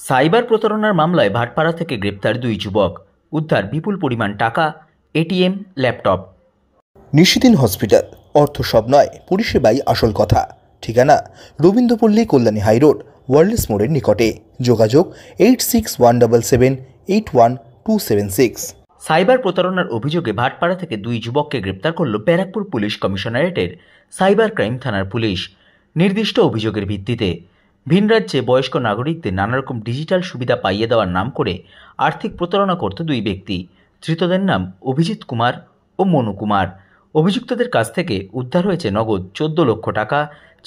Cyber প্রতারণার মামলায় ভাটপাড়া থেকে গ্রেপ্তার দুই যুবক, উদ্ধার বিপুল পরিমাণ টাকা, এটিএম, ল্যাপটপ। নিশিদিন হসপিটাল, অর্থ সব নয়, পরিষেবাই আসল কথা। ঠিকানা রবীন্দ্রপল্লী, কল্যাণী হাইরোড, ওয়ার্ল্ডস মোড়ের নিকটে। যোগাযোগ 8617781276। সাইবার প্রতারণার অভিযোগে ভাটপাড়া থেকে দুই যুবককে গ্রেপ্তার করল ব্যারাকপুর পুলিশ কমিশনারেটের সাইবার ক্রাইম থানার পুলিশ। নির্দিষ্ট অভিযোগের ভিত্তিতে ভিন রাজ্যে বয়স্ক নাগরিকদের নানারকম ডিজিটাল সুবিধা পাইয়ে দেওয়ার নাম করে আর্থিক প্রতারণা করত দুই ব্যক্তি। ধৃতদের নাম অভিজিৎ কুমার ও মনু কুমার। অভিযুক্তদের কাছ থেকে উদ্ধার হয়েছে নগদ 14 লক্ষ টাকা,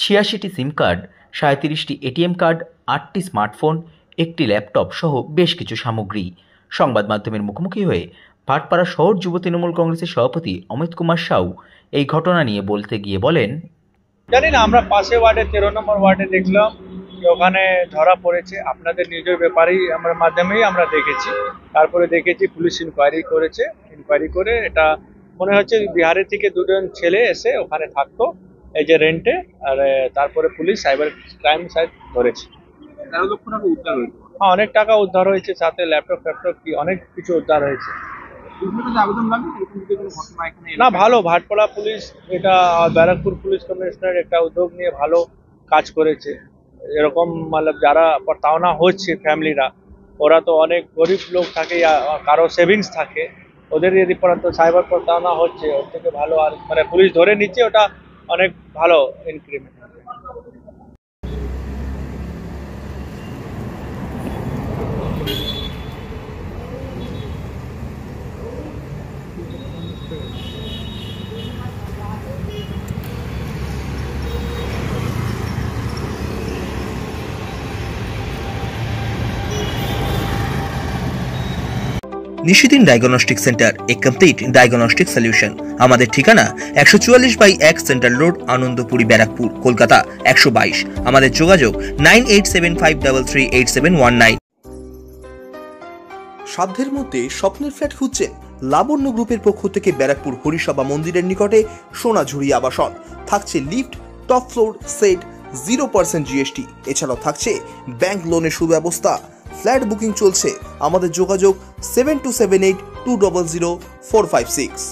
86টি সিম কার্ড, 37টি এটিএম কার্ড, 8টি স্মার্টফোন, একটি ল্যাপটপ সহ বেশ কিছু সামগ্রী। সংবাদ মাধ্যমের মুখোমুখি হয়ে ভাটপাড়া শহর যুব তৃণমূল কংগ্রেসের সভাপতি অমিত কুমার সাউ এই ঘটনা নিয়ে বলতে গিয়ে বলেন, জানি না, আমরা পাশে ওয়ার্ডে 13 নম্বর ওয়ার্ডে দেখলাম যে ওখানে ধরা পড়েছে। আপনাদের নিজের ব্যাপারেই আমার মাধ্যমেই আমরা দেখেছি। তারপরে দেখেছি পুলিশ ইনকোয়ারি করেছে। ইনকোয়ারি করে এটা মনে হচ্ছে বিহারের থেকে দুজন ছেলে এসে ওখানে থাকতো এই যে রেন্টে, আর তারপরে পুলিশ সাইবার ক্রাইম সাইট ধরেছে। 13 লক্ষ টাকা উদ্ধার হয়েছে। হ্যাঁ, অনেক টাকা উদ্ধার হয়েছে, সাথে ল্যাপটপ কি অনেক কিছু উদ্ধার হয়েছে। আবেদন লাগবে এরকম যদি কোনো ঘটনা এখানে না, ভালো, ভাটপাড়া পুলিশ এটা ব্যারাকপুর পুলিশ কমিশনার একটা উদ্যোগ নিয়ে ভালো কাজ করেছে। এরকম মানে যারা প্রতারণা হচ্ছে ফ্যামিলিরা, ওরা তো অনেক গরিব লোক থাকে, কারো সেভিংস থাকে, ওদের যদি সাইবার প্রতারণা হচ্ছে, ওর থেকে ভালো আর মানে পুলিশ ধরে নিচ্ছে, ওটা অনেক ভালো ইনক্রিমেন্ট। নিশিদিন ডায়াগনস্টিক সেন্টার, এ কমপ্লিট ডায়াগনস্টিক সলিউশন। আমাদের ঠিকানা 144/1 সেন্ট্রাল রোড, আনন্দপুরি, ব্যারাকপুর, কলকাতা 122। আমাদের যোগাযোগ 9875338719। সাধ্যের মধ্যে স্বপ্নের ফ্ল্যাট খুঁজছেন? লাবণ্য গ্রুপের পক্ষ থেকে ব্যারাকপুর হরিসভা মন্দিরের নিকটে সোনাঝুরি আবাসন। থাকছে lift, top floor, set, 0% GST. এছাড়াও থাকছে ব্যাংক লোনের সুব্যবস্থা। ফ্ল্যাট বুকিং চলছে। আমাদের যোগাযোগ 7278200456।